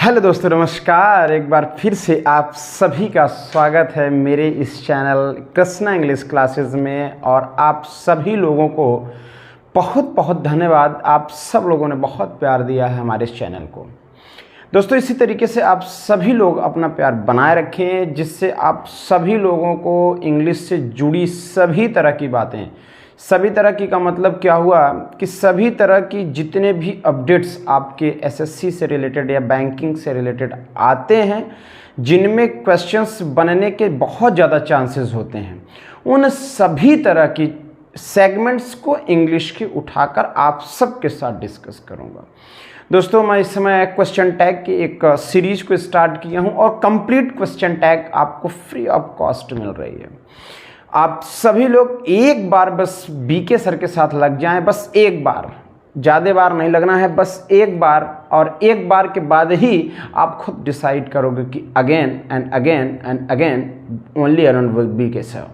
Hello दोस्तों, नमस्कार। एक बार फिर से आप सभी का स्वागत है मेरे इस चैनल कृष्णा इंग्लिश क्लासेस में। और आप सभी लोगों को बहुत बहुत धन्यवाद। आप सब लोगों ने बहुत प्यार दिया है हमारे इस चैनल को। दोस्तों, इसी तरीके से आप सभी लोग अपना प्यार बनाए रखें, जिससे आप सभी लोगों को इंग्लिश से जुड़ी सभी तरह की बातें, सभी तरह की का मतलब क्या हुआ कि सभी तरह की जितने भी अपडेट्स आपके एसएससी से रिलेटेड या बैंकिंग से रिलेटेड आते हैं, जिनमें क्वेश्चंस बनने के बहुत ज़्यादा चांसेस होते हैं, उन सभी तरह की सेगमेंट्स को इंग्लिश के उठाकर आप सबके साथ डिस्कस करूंगा। दोस्तों, मैं इस समय क्वेश्चन टैग की एक सीरीज को स्टार्ट किया हूं और कंप्लीट क्वेश्चन टैग आपको फ्री ऑफ कॉस्ट मिल रही है। आप सभी लोग एक बार बस बीके सर के साथ लग जाएं, बस एक बार, ज़्यादा बार नहीं लगना है, बस एक बार। और एक बार के बाद ही आप खुद डिसाइड करोगे कि again and again and again only around BK sir.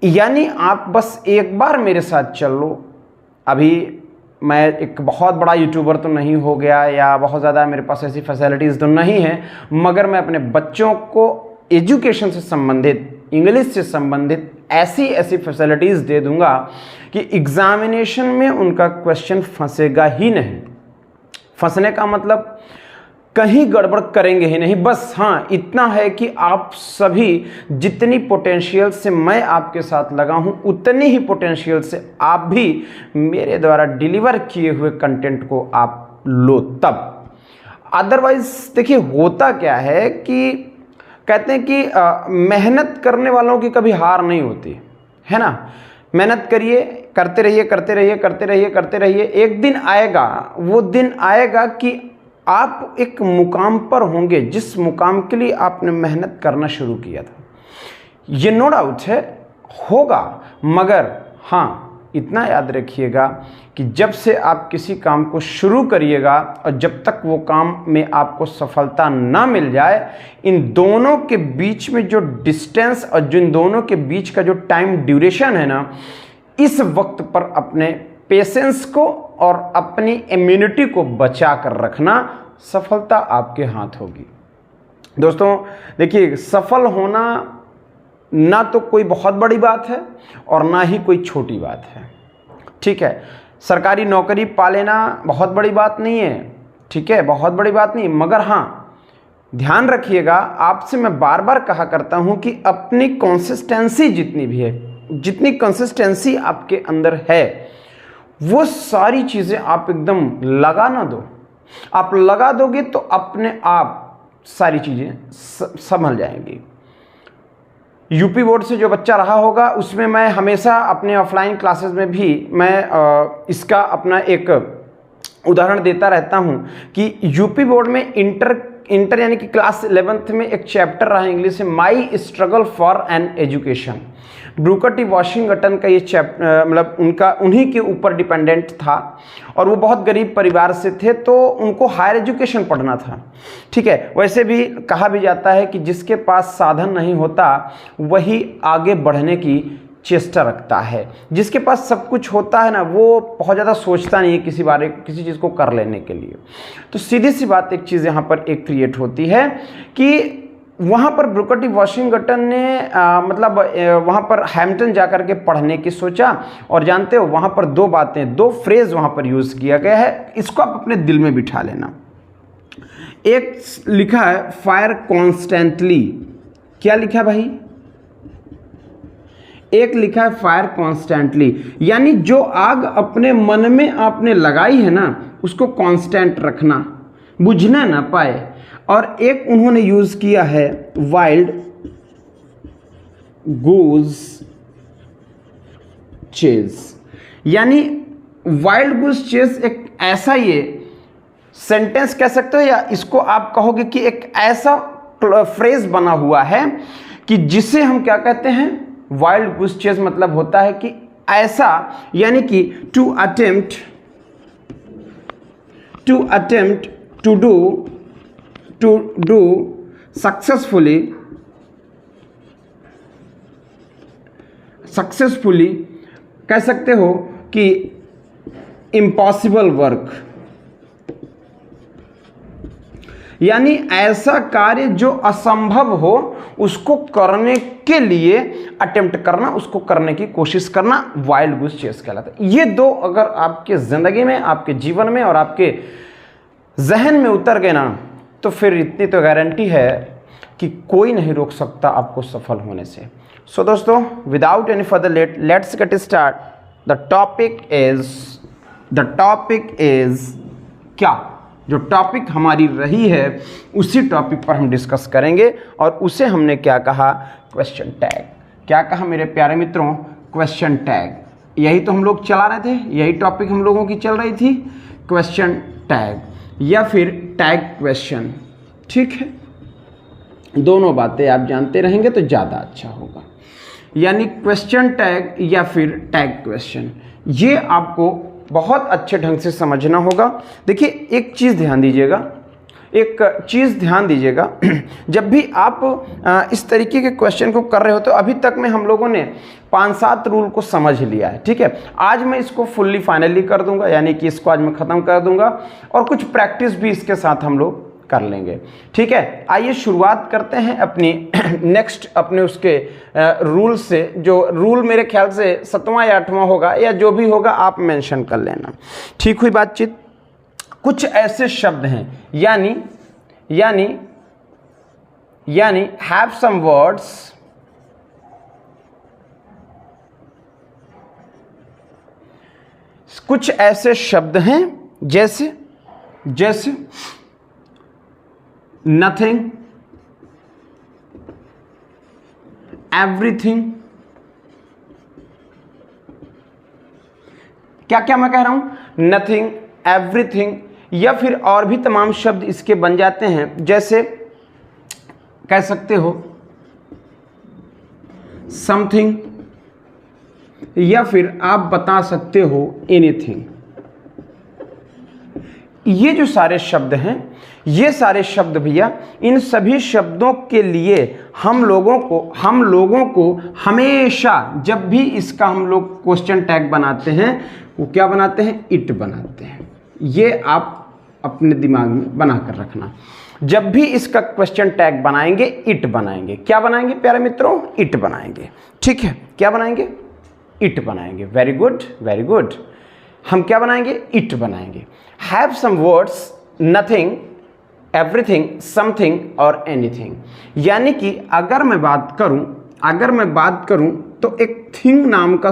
यानी आप बस एक बार मेरे साथ चल लो। अभी मैं एक बहुत बड़ा यूट्यूबर तो नहीं हो गया या बहुत ज़्यादा मेरे पास ऐसी फैसिलिटीज़ तो नहीं है, मगर मैं अपने बच्चों को एजुकेशन से संबंधित, इंग्लिश से संबंधित ऐसी ऐसी फैसिलिटीज़ दे दूंगा कि एग्जामिनेशन में उनका क्वेश्चन फंसेगा ही नहीं। फंसने का मतलब कहीं गड़बड़ करेंगे ही नहीं। बस हाँ, इतना है कि आप सभी जितनी पोटेंशियल से मैं आपके साथ लगा हूं, उतनी ही पोटेंशियल से आप भी मेरे द्वारा डिलीवर किए हुए कंटेंट को आप लो तब। अदरवाइज देखिए, होता क्या है कि कहते हैं कि मेहनत करने वालों की कभी हार नहीं होती है ना। मेहनत करिए, करते रहिए, करते रहिए, करते रहिए, करते रहिए। एक दिन आएगा, वो दिन आएगा कि आप एक मुकाम पर होंगे जिस मुकाम के लिए आपने मेहनत करना शुरू किया था। ये नो डाउट है, होगा। मगर हाँ, इतना याद रखिएगा कि जब से आप किसी काम को शुरू करिएगा और जब तक वो काम में आपको सफलता ना मिल जाए, इन दोनों के बीच में जो डिस्टेंस और जिन दोनों के बीच का जो टाइम ड्यूरेशन है ना, इस वक्त पर अपने पेशेंस को और अपनी इम्यूनिटी को बचा कर रखना, सफलता आपके हाथ होगी। दोस्तों देखिए, सफल होना ना तो कोई बहुत बड़ी बात है और ना ही कोई छोटी बात है। ठीक है, सरकारी नौकरी पा लेना बहुत बड़ी बात नहीं है, ठीक है, बहुत बड़ी बात नहीं। मगर हाँ, ध्यान रखिएगा, आपसे मैं बार बार कहा करता हूं कि अपनी कंसिस्टेंसी जितनी भी है, जितनी कंसिस्टेंसी आपके अंदर है, वो सारी चीज़ें आप एकदम लगा ना दो। आप लगा दोगे तो अपने आप सारी चीज़ें संभल जाएंगी। यूपी बोर्ड से जो बच्चा रहा होगा, उसमें मैं हमेशा अपने ऑफलाइन क्लासेस में भी मैं इसका अपना एक उदाहरण देता रहता हूं कि यूपी बोर्ड में इंटर यानी कि क्लास 11th में एक चैप्टर रहा इंग्लिश में, माई struggle for an education. Brooker T Washington का ये चैप्टर मतलब उन्हीं के ऊपर डिपेंडेंट था और वो बहुत गरीब परिवार से थे, तो उनको हायर एजुकेशन पढ़ना था। ठीक है, वैसे भी कहा भी जाता है कि जिसके पास साधन नहीं होता वही आगे बढ़ने की चेष्टा रखता है। जिसके पास सब कुछ होता है ना, वो बहुत ज़्यादा सोचता नहीं है किसी चीज़ को कर लेने के लिए। तो सीधी सी बात एक चीज़ यहाँ पर एक क्रिएट होती है कि वहाँ पर ब्रूकर टी वॉशिंगटन ने वहाँ पर हैम्पटन जाकर के पढ़ने की सोचा। और जानते हो, वहाँ पर दो बातें, दो फ्रेज वहाँ पर यूज़ किया गया है, इसको आप अपने दिल में बिठा लेना। एक लिखा है फायर कॉन्स्टेंटली। क्या लिखा है भाई? एक लिखा है फायर कॉन्स्टेंटली, यानी जो आग अपने मन में आपने लगाई है ना, उसको कांस्टेंट रखना, बुझना ना पाए। और एक उन्होंने यूज किया है वाइल्ड गूज चेज, यानी वाइल्ड गूज चेज एक ऐसा ये सेंटेंस कह सकते हो, या इसको आप कहोगे कि एक ऐसा फ्रेज बना हुआ है कि जिसे हम क्या कहते हैं, वाइल्ड गूज चेज मतलब होता है कि ऐसा, यानी कि to attempt to do successfully कह सकते हो कि इम्पॉसिबल वर्क, यानी ऐसा कार्य जो असंभव हो उसको करने के लिए अटेम्प्ट करना, उसको करने की कोशिश करना, वाइल्ड गूस चेस कहलाता है। ये दो अगर आपके जिंदगी में, आपके जीवन में और आपके जहन में उतर गए ना, तो फिर इतनी तो गारंटी है कि कोई नहीं रोक सकता आपको सफल होने से। सो दोस्तों, without any further late, let's get start. The topic is क्या? जो टॉपिक हमारी रही है उसी टॉपिक पर हम डिस्कस करेंगे, और उसे हमने क्या कहा? Question tag. क्या कहा मेरे प्यारे मित्रों? Question tag. यही तो हम लोग चला रहे थे, यही टॉपिक हम लोगों की चल रही थी, क्वेश्चन टैग या फिर टैग क्वेश्चन। ठीक है, दोनों बातें आप जानते रहेंगे तो ज़्यादा अच्छा होगा। यानी क्वेश्चन टैग या फिर टैग क्वेश्चन, ये आपको बहुत अच्छे ढंग से समझना होगा। देखिए, एक चीज़ ध्यान दीजिएगा, जब भी आप इस तरीके के क्वेश्चन को कर रहे हो तो अभी तक में हम लोगों ने 5-7 रूल को समझ लिया है। ठीक है, आज मैं इसको फुल्ली फाइनली कर दूंगा, यानी कि इसको आज मैं ख़त्म कर दूंगा, और कुछ प्रैक्टिस भी इसके साथ हम लोग कर लेंगे। ठीक है, आइए शुरुआत करते हैं अपनी नेक्स्ट अपने उसके रूल से। जो रूल मेरे ख्याल से 7वां या 8वां होगा, या जो भी होगा आप मेंशन कर लेना। ठीक हुई बातचीत? कुछ ऐसे शब्द हैं, यानी हैव सम वर्ड्स कुछ ऐसे शब्द हैं जैसे नथिंग, एवरीथिंग। क्या क्या मैं कह रहा हूं? नथिंग, एवरीथिंग, या फिर और भी तमाम शब्द इसके बन जाते हैं। जैसे कह सकते हो समथिंग, या फिर आप बता सकते हो एनीथिंग। ये जो सारे शब्द हैं, ये सारे शब्द भैया, इन सभी शब्दों के लिए हम लोगों को हमेशा जब भी इसका हम लोग क्वेश्चन टैग बनाते हैं, वो क्या बनाते हैं? इट बनाते हैं। ये आप अपने दिमाग में बना कर रखना। जब भी इसका क्वेश्चन टैग बनाएंगे, इट बनाएंगे। क्या बनाएंगे प्यारे मित्रों? इट बनाएंगे। ठीक है, क्या बनाएंगे? इट बनाएंगे। Very good, very good. हम क्या बनाएंगे? इट बनाएंगे। Have some words, nothing, everything, something और एनीथिंग। यानी कि अगर मैं बात करूं तो एक थिंग नाम का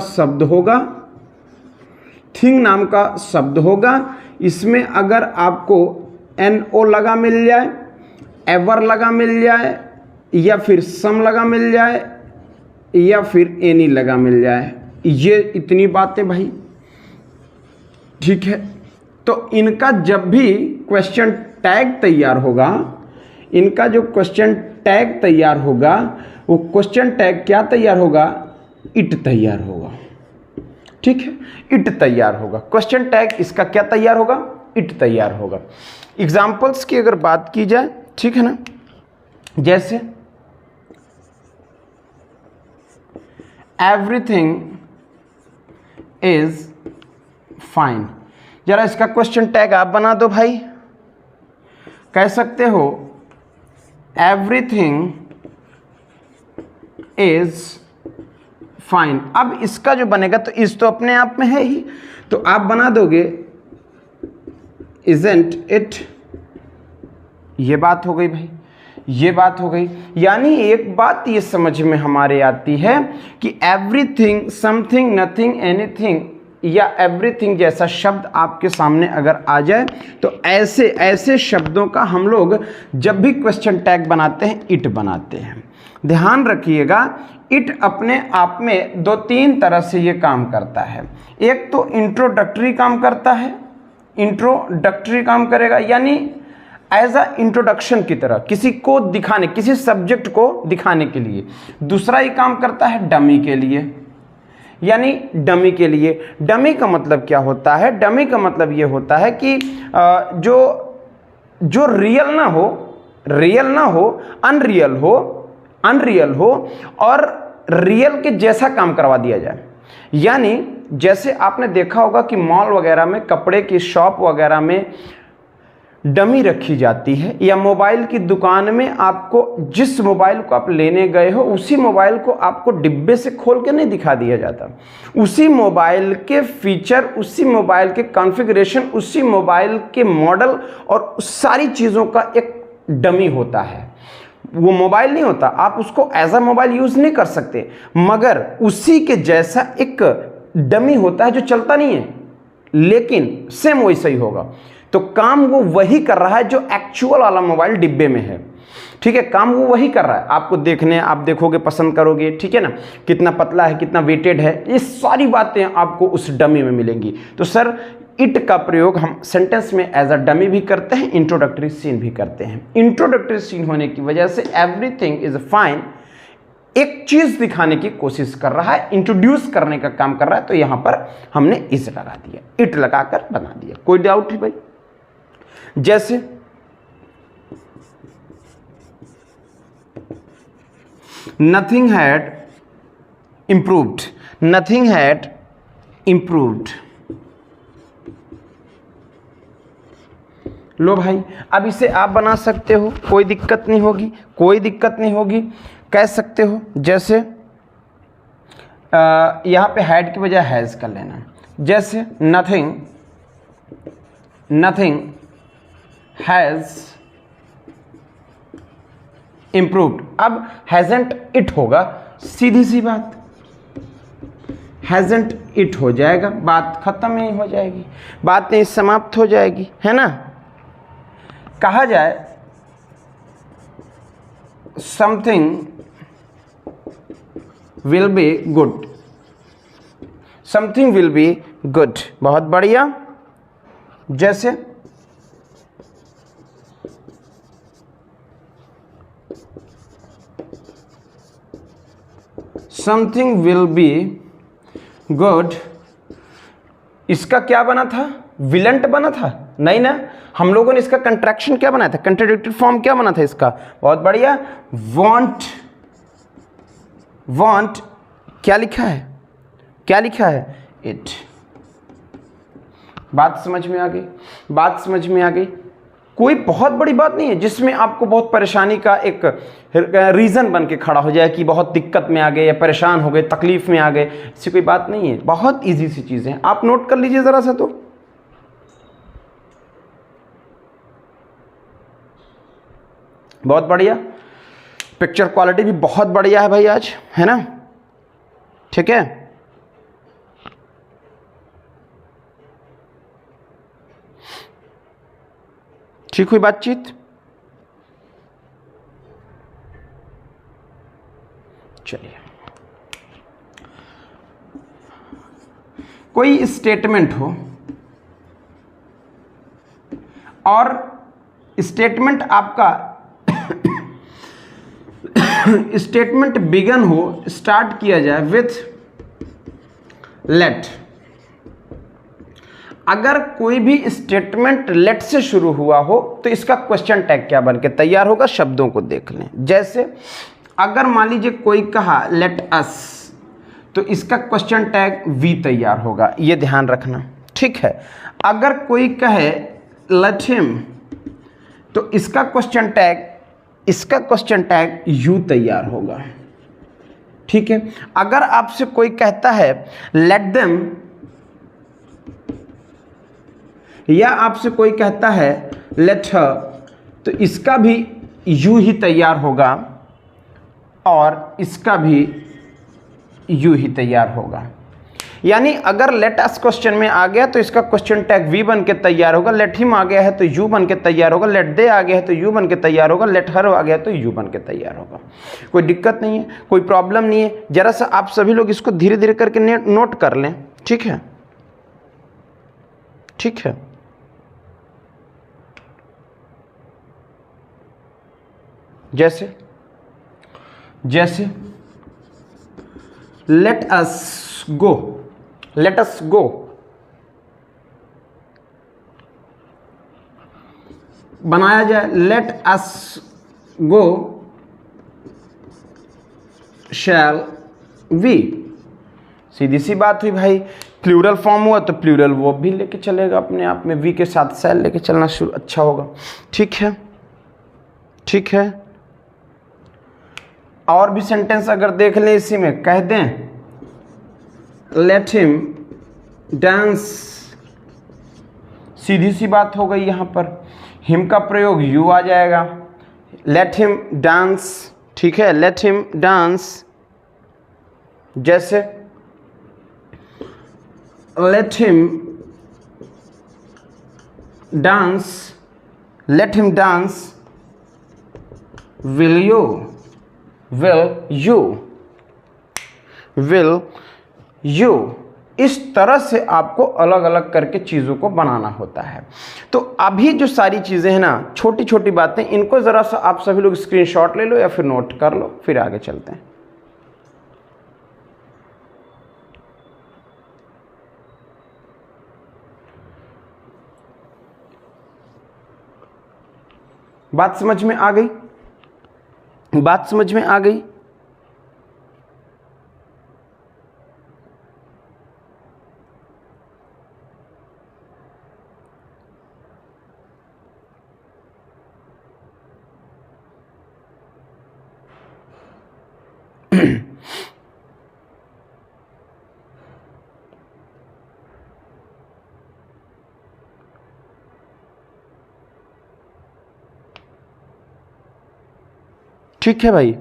शब्द होगा। इसमें अगर आपको NO लगा मिल जाए, एवर लगा मिल जाए, या फिर सम लगा मिल जाए, या फिर एनी लगा मिल जाए, ये इतनी बातें भाई। ठीक है, तो इनका जब भी क्वेश्चन टैग तैयार होगा, वो क्वेश्चन टैग क्या तैयार होगा? इट तैयार होगा। ठीक है, इट तैयार होगा। क्वेश्चन टैग इसका क्या तैयार होगा? इट तैयार होगा। एग्जाम्पल्स की अगर बात की जाए, ठीक है ना, जैसे एवरीथिंग इज फाइन। जरा इसका क्वेश्चन टैग आप बना दो भाई। कह सकते हो एवरीथिंग इज फाइन। अब इसका जो बनेगा, तो इस तो अपने आप में है ही, तो आप बना दोगे इजंट इट। ये बात हो गई भाई, ये बात हो गई। यानी एक बात ये समझ में हमारे आती है कि एवरीथिंग, समथिंग, नथिंग, एनीथिंग या एवरीथिंग जैसा शब्द आपके सामने अगर आ जाए, तो ऐसे शब्दों का हम लोग जब भी क्वेश्चन टैग बनाते हैं, इट बनाते हैं। ध्यान रखिएगा, इट अपने आप में 2-3 तरह से ये काम करता है। एक तो इंट्रोडक्टरी काम करता है, इंट्रोडक्टरी काम करेगा, यानी एज अ इंट्रोडक्शन की तरह, किसी को दिखाने, किसी सब्जेक्ट को दिखाने के लिए। दूसरा ही काम करता है डमी के लिए, यानी डमी के लिए। डमी का मतलब क्या होता है? डमी का मतलब ये होता है कि जो रियल ना हो, अनरियल हो और रियल के जैसा काम करवा दिया जाए। यानी जैसे आपने देखा होगा कि मॉल वगैरह में, कपड़े की शॉप वगैरह में डमी रखी जाती है, या मोबाइल की दुकान में आपको जिस मोबाइल को आप लेने गए हो उसी मोबाइल को आपको डिब्बे से खोल के नहीं दिखा दिया जाता। उसी मोबाइल के फीचर, उसी मोबाइल के कॉन्फ़िगरेशन, उसी मोबाइल के मॉडल और सारी चीज़ों का एक डमी होता है। वो मोबाइल नहीं होता, आप उसको एज अ मोबाइल यूज़ नहीं कर सकते, मगर उसी के जैसा एक डमी होता है जो चलता नहीं है, लेकिन सेम वैसा ही होगा। तो काम वो वही कर रहा है जो एक्चुअल वाला मोबाइल डिब्बे में है। ठीक है, काम वो वही कर रहा है। आपको देखने, आप देखोगे, पसंद करोगे, ठीक है ना, कितना पतला है, कितना वेटेड है, ये सारी बातें आपको उस डमी में मिलेंगी। तो सर इट का प्रयोग हम सेंटेंस में एज अ डमी भी करते हैं, इंट्रोडक्टरी सीन भी करते हैं। इंट्रोडक्टरी सीन होने की वजह से एवरीथिंग इज फाइन, एक चीज दिखाने की कोशिश कर रहा है, इंट्रोड्यूस करने का काम कर रहा है, तो यहां पर हमने इज लगा दिया, इट लगाकर बना दिया। कोई डाउट है भाई? जैसे nothing had improved, nothing had improved. लो भाई, अब इसे आप बना सकते हो, कोई दिक्कत नहीं होगी, कोई दिक्कत नहीं होगी, कह सकते हो। जैसे यहां पे हैड की बजाय हैज कर लेना। जैसे नथिंग, नथिंग हैज इंप्रूव्ड। अब हैजंट इट होगा, सीधी सी बात, हैजंट इट हो जाएगा, बात खत्म ही हो जाएगी, बात नहीं समाप्त हो जाएगी, है ना। कहा जाए something will be good, something will be good, बहुत बढ़िया। जैसे समथिंग विल बी गुड, इसका क्या बना था? विलेंट बना था? नहीं ना, हम लोगों ने इसका कंट्रैक्शन क्या बनाया था, कंट्राडिक्टरी फॉर्म क्या बना था इसका? बहुत बढ़िया, वांट, वांट क्या लिखा है, क्या लिखा है? इट। बात समझ में आ गई, बात समझ में आ गई। कोई बहुत बड़ी बात नहीं है जिसमें आपको बहुत परेशानी का एक रीज़न बन के खड़ा हो जाए कि बहुत दिक्कत में आ गए या परेशान हो गए, तकलीफ में आ गए, ऐसी कोई बात नहीं है। बहुत इजी सी चीज़ें हैं, आप नोट कर लीजिए ज़रा सा। तो बहुत बढ़िया, पिक्चर क्वालिटी भी बहुत बढ़िया है भाई आज, है ना, ठीक है। ठीक हुई बातचीत? चलिए, कोई स्टेटमेंट हो और स्टेटमेंट आपका स्टेटमेंट बिगन हो, स्टार्ट किया जाए विथ लेट। अगर कोई भी स्टेटमेंट लेट से शुरू हुआ हो तो इसका क्वेश्चन टैग क्या बन के तैयार होगा? शब्दों को देख लें। जैसे अगर मान लीजिए कोई कहा लेट अस, तो इसका क्वेश्चन टैग वी तैयार होगा, ये ध्यान रखना, ठीक है। अगर कोई कहे लेट हिम, तो इसका क्वेश्चन टैग यू तैयार होगा, ठीक है। अगर आपसे कोई कहता है लेट देम, या आपसे कोई कहता है लेट हर, तो इसका भी यू ही तैयार होगा और इसका भी यू ही तैयार होगा। यानी अगर लेट अस क्वेश्चन में आ गया तो इसका क्वेश्चन टैग वी बन के तैयार होगा, लेट हिम आ गया है तो यू बन के तैयार होगा, लेट दे आ गया है तो यू बन के तैयार होगा, लेट हर आ गया तो यू बन के तैयार होगा। कोई दिक्कत नहीं है, कोई प्रॉब्लम नहीं है। जरा सा आप सभी लोग इसको धीरे धीरे करके नोट कर लें, ठीक है, ठीक है। जैसे लेट अस गो, लेट अस गो, बनाया जाए let us go shall we, सीधी सी बात हुई भाई। प्लूरल फॉर्म हुआ तो प्लूरल वो भी लेके चलेगा अपने आप में, वी के साथ सेल लेके चलना शुरू अच्छा होगा। ठीक है, ठीक है। और भी सेंटेंस अगर देख लें इसी में, कह दें लेट हिम डांस, सीधी सी बात हो गई। यहां पर हिम का प्रयोग यू आ जाएगा, लेट हिम डांस। ठीक है, लेट हिम डांस। जैसे let him dance, let him dance, will you, will you, will you. इस तरह से आपको अलग अलग करके चीज़ों को बनाना होता है। तो अभी जो सारी चीज़ें हैं ना, छोटी छोटी बातें, इनको ज़रा सा आप सभी लोग स्क्रीनशॉट ले लो या फिर नोट कर लो, फिर आगे चलते हैं। बात समझ में आ गई? बात समझ में आ गई? ठीक है भाई।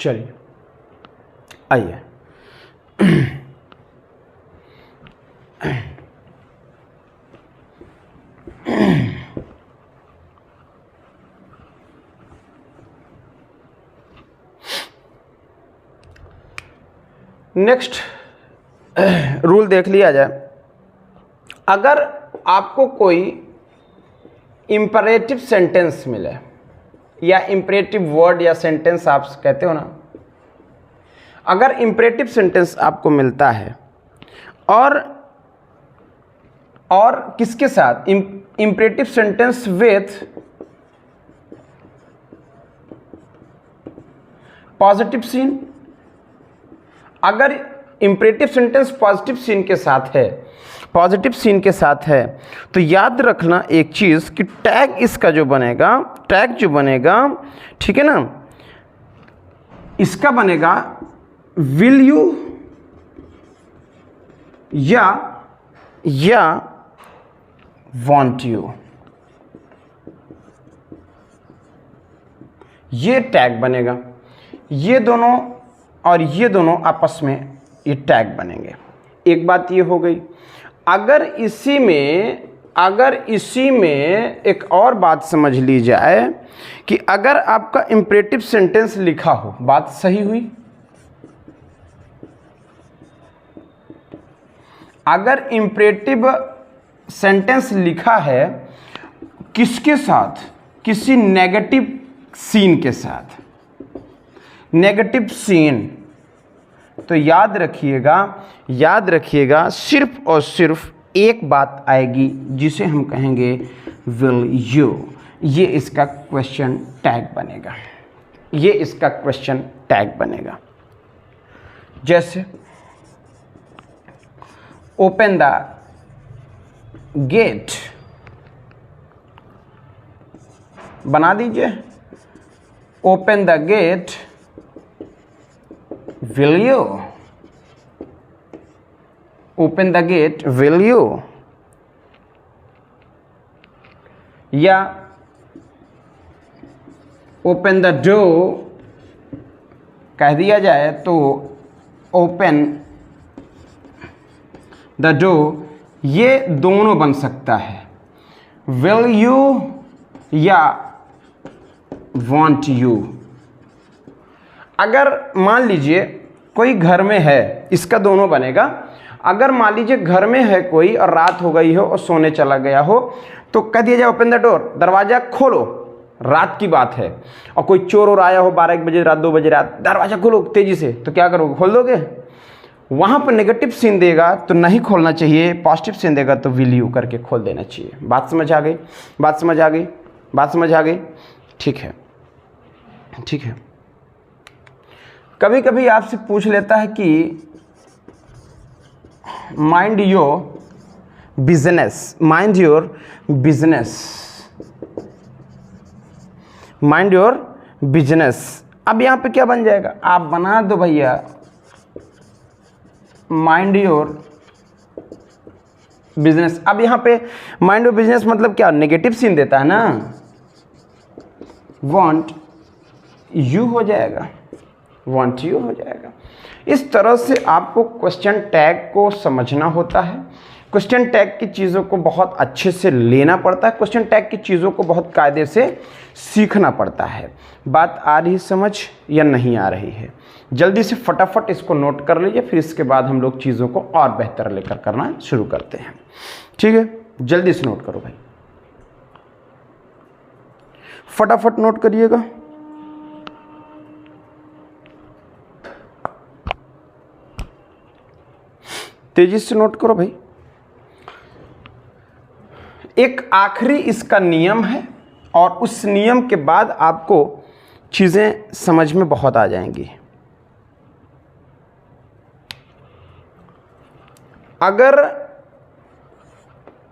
चलिए आइए। नेक्स्ट रूल देख लिया जाए। अगर आपको कोई इंपरेटिव सेंटेंस मिले या इंपरेटिव वर्ड या सेंटेंस आप कहते हो ना, अगर इंपरेटिव सेंटेंस आपको मिलता है और किसके साथ, imperative sentence with positive sense, अगर इंपरेटिव सेंटेंस पॉजिटिव सीन के साथ है, पॉजिटिव सीन के साथ है, तो याद रखना एक चीज कि टैग इसका जो बनेगा, टैग जो बनेगा, ठीक है ना, इसका बनेगा विल यू या वांट यू। ये टैग बनेगा, ये दोनों और ये दोनों आपस में ये टैग बनेंगे। एक बात ये हो गई। अगर इसी में एक और बात समझ ली जाए कि अगर आपका इंपरेटिव सेंटेंस लिखा हो, बात सही हुई, अगर इंपरेटिव सेंटेंस लिखा है किसके साथ, किसी नेगेटिव सीन के साथ, नेगेटिव सीन, तो याद रखिएगा सिर्फ और सिर्फ एक बात आएगी जिसे हम कहेंगे विल यू। ये इसका क्वेश्चन टैग बनेगा, ये इसका क्वेश्चन टैग बनेगा। जैसे ओपन द गेट, बना दीजिए, open the gate will you, open the gate will you, या open the door कह दिया जाए तो open the door, ये दोनों बन सकता है, will you या want you। अगर मान लीजिए कोई घर में है, इसका दोनों बनेगा। अगर मान लीजिए घर में है कोई और रात हो गई हो और सोने चला गया हो, तो कह दिया जाए ओपन द डोर, दरवाजा खोलो, रात की बात है, और कोई चोर और आया हो 12-1 बजे रात, 2 बजे रात, दरवाजा खोलो तेजी से, तो क्या करोगे, खोल दोगे? वहाँ पर नेगेटिव सीन देगा तो नहीं खोलना चाहिए, पॉजिटिव सीन देगा तो विल यू करके खोल देना चाहिए। बात समझ आ गई? बात समझ आ गई? बात समझ आ गई? ठीक है, ठीक है। कभी कभी आपसे पूछ लेता है कि mind your business, mind your business, mind your business. अब यहां पे क्या बन जाएगा? आप बना दो भैया माइंड योर बिजनेस। अब यहां पे माइंड योर बिजनेस मतलब क्या? नेगेटिव सीन देता है ना, वांट यू हो जाएगा, वांट यू हो जाएगा। इस तरह से आपको क्वेश्चन टैग को समझना होता है। क्वेश्चन टैग की चीज़ों को बहुत अच्छे से लेना पड़ता है, क्वेश्चन टैग की चीज़ों को बहुत कायदे से सीखना पड़ता है। बात आ रही समझ या नहीं आ रही है? जल्दी से फटाफट इसको नोट कर लीजिए, फिर इसके बाद हम लोग चीज़ों को और बेहतर लेकर करना शुरू करते हैं। ठीक है, जल्दी से नोट करो भाई, फटाफट नोट करिएगा। तेजी से नोट करो भाई। एक आखिरी इसका नियम है और उस नियम के बाद आपको चीजें समझ में बहुत आ जाएंगी।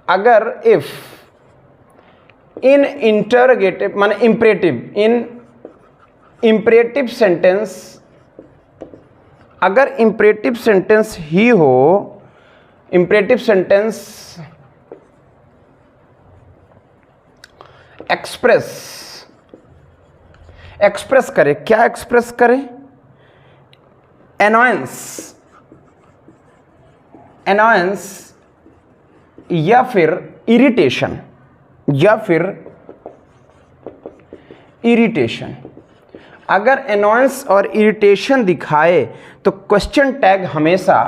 अगर इफ इन इंटरोगेटिव माने इंपरेटिव, इन इंपरेटिव सेंटेंस, अगर इंपरेटिव सेंटेंस ही हो, इंपरेटिव सेंटेंस एक्सप्रेस करे, क्या एक्सप्रेस करे? एनॉयंस या फिर इरिटेशन, या फिर इरिटेशन। अगर एनॉयंस और इरिटेशन दिखाए तो क्वेश्चन टैग हमेशा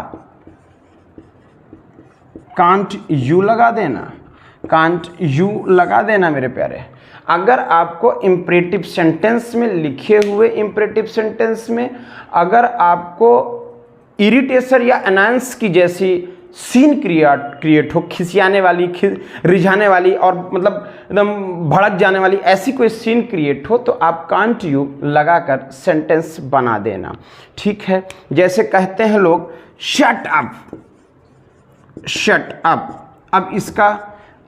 कांट यू लगा देना, कांट यू लगा देना मेरे प्यारे। अगर आपको इंपरेटिव सेंटेंस में, लिखे हुए इंपरेटिव सेंटेंस में अगर आपको इरिटेशन या एनॉयंस की जैसी सीन क्रिएट हो, खिसियाने वाली, रिझाने वाली और मतलब एकदम भड़क जाने वाली ऐसी कोई सीन क्रिएट हो तो आप कांट यू लगाकर सेंटेंस बना देना। ठीक है, जैसे कहते हैं लोग शट अप, शट अप। अब इसका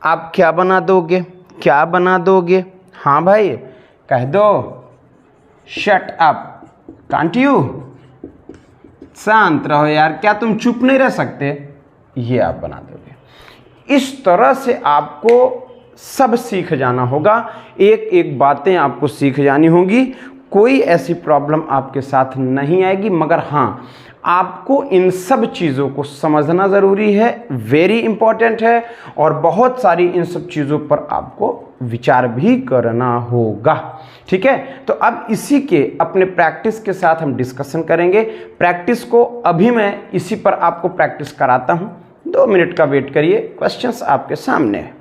आप क्या बना दोगे? क्या बना दोगे? हाँ भाई कह दो, शट अप, कांट यू। शांत रहो यार, क्या तुम चुप नहीं रह सकते? ये आप बना दोगे। इस तरह से आपको सब सीख जाना होगा, एक एक बातें आपको सीख जानी होगी। कोई ऐसी प्रॉब्लम आपके साथ नहीं आएगी, मगर हाँ आपको इन सब चीज़ों को समझना ज़रूरी है, वेरी इंपॉर्टेंट है। और बहुत सारी इन सब चीज़ों पर आपको विचार भी करना होगा। ठीक है, तो अब इसी के अपने प्रैक्टिस के साथ हम डिस्कशन करेंगे। प्रैक्टिस को अभी मैं इसी पर आपको प्रैक्टिस कराता हूँ, 2 मिनट का वेट करिए, क्वेश्चंस आपके सामने है।